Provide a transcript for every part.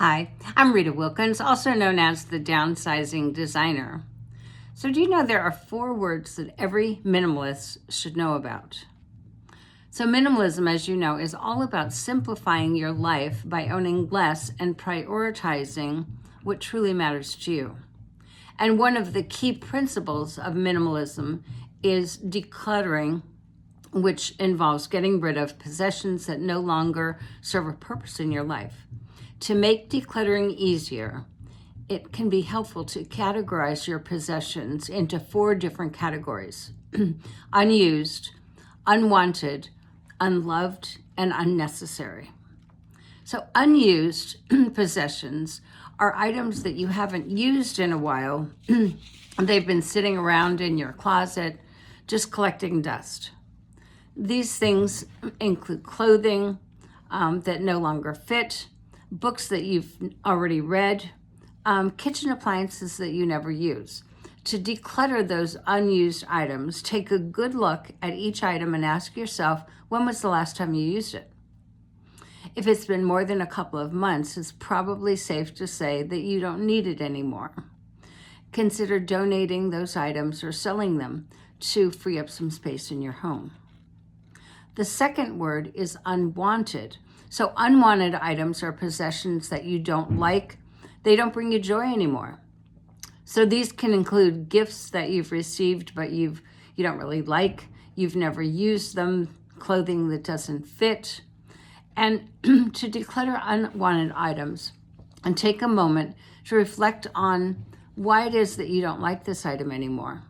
Hi, I'm Rita Wilkins, also known as the Downsizing Designer. So do you know there are 4 words that every minimalist should know about? So minimalism, as you know, is all about simplifying your life by owning less and prioritizing what truly matters to you. And one of the key principles of minimalism is decluttering, which involves getting rid of possessions that no longer serve a purpose in your life. To make decluttering easier, it can be helpful to categorize your possessions into 4 different categories: unused, unwanted, unloved, and unnecessary. So unused possessions are items that you haven't used in a while. They've been sitting around in your closet, just collecting dust. These things include clothing that no longer fit, books that you've already read, kitchen appliances that you never use. To declutter those unused items, take a good look at each item and ask yourself, when was the last time you used it? If it's been more than a couple of months, it's probably safe to say that you don't need it anymore. Consider donating those items or selling them to free up some space in your home. The second word is unwanted. So unwanted items are possessions that you don't like. They don't bring you joy anymore. So these can include gifts that you've received but you don't really like, you've never used them, clothing that doesn't fit. And to declutter unwanted items, and take a moment to reflect on why it is that you don't like this item anymore.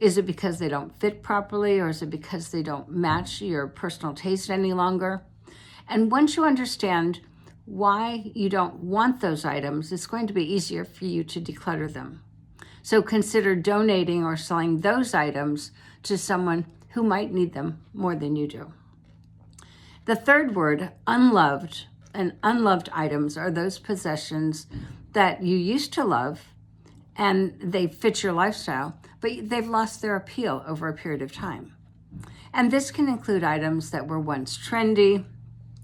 Is it because they don't fit properly, or is it because they don't match your personal taste any longer? And once you understand why you don't want those items, it's going to be easier for you to declutter them. So consider donating or selling those items to someone who might need them more than you do. The third word, unloved, and unloved items are those possessions that you used to love and they fit your lifestyle, but they've lost their appeal over a period of time. And this can include items that were once trendy,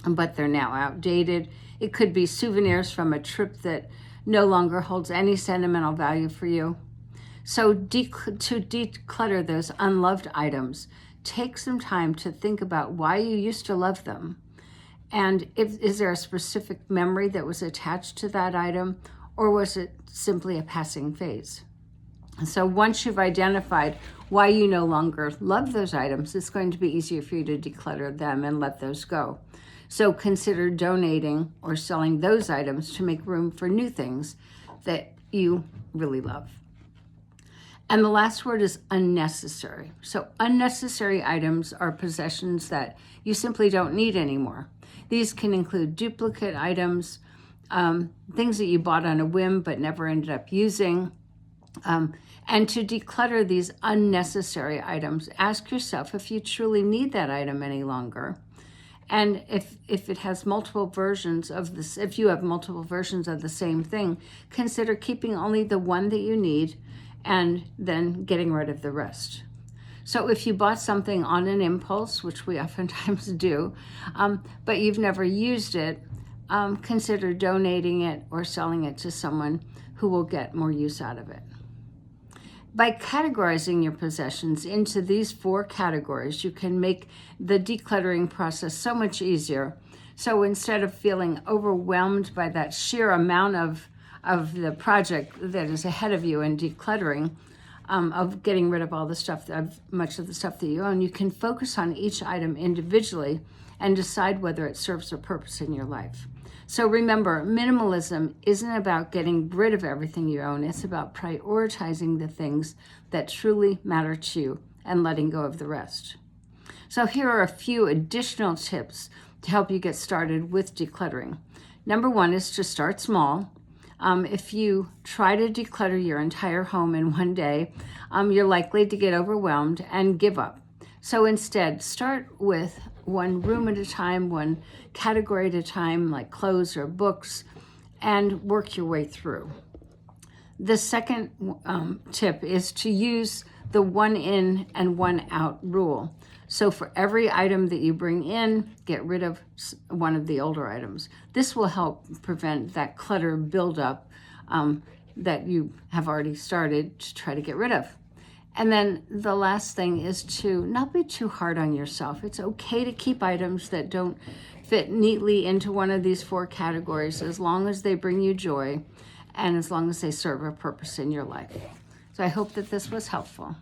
but they're now outdated. It could be souvenirs from a trip that no longer holds any sentimental value for you. So to declutter those unloved items, take some time to think about why you used to love them. And is there a specific memory that was attached to that item, or was it simply a passing phase? So once you've identified why you no longer love those items, it's going to be easier for you to declutter them and let those go. So consider donating or selling those items to make room for new things that you really love. And the last word is unnecessary. So unnecessary items are possessions that you simply don't need anymore. These can include duplicate items, things that you bought on a whim but never ended up using. And to declutter these unnecessary items, ask yourself if you truly need that item any longer. And if it has multiple versions of this, if you have multiple versions of the same thing, consider keeping only the one that you need and then getting rid of the rest. So if you bought something on an impulse, which we oftentimes do, but you've never used it, consider donating it or selling it to someone who will get more use out of it. By categorizing your possessions into these 4 categories, you can make the decluttering process so much easier. So instead of feeling overwhelmed by that sheer amount of the project that is ahead of you in decluttering, of getting rid of all the stuff, much of the stuff that you own, you can focus on each item individually and decide whether it serves a purpose in your life. So remember, minimalism isn't about getting rid of everything you own. It's about prioritizing the things that truly matter to you and letting go of the rest. So here are a few additional tips to help you get started with decluttering. Number 1 is to start small. If you try to declutter your entire home in one day, you're likely to get overwhelmed and give up. So instead, start with one room at a time, one category at a time, like clothes or books, and work your way through. The second tip is to use the 1 in and 1 out rule. So for every item that you bring in, get rid of one of the older items. This will help prevent that clutter buildup that you have already started to try to get rid of. And then the last thing is to not be too hard on yourself. It's okay to keep items that don't fit neatly into one of these 4 categories as long as they bring you joy and as long as they serve a purpose in your life. So I hope that this was helpful.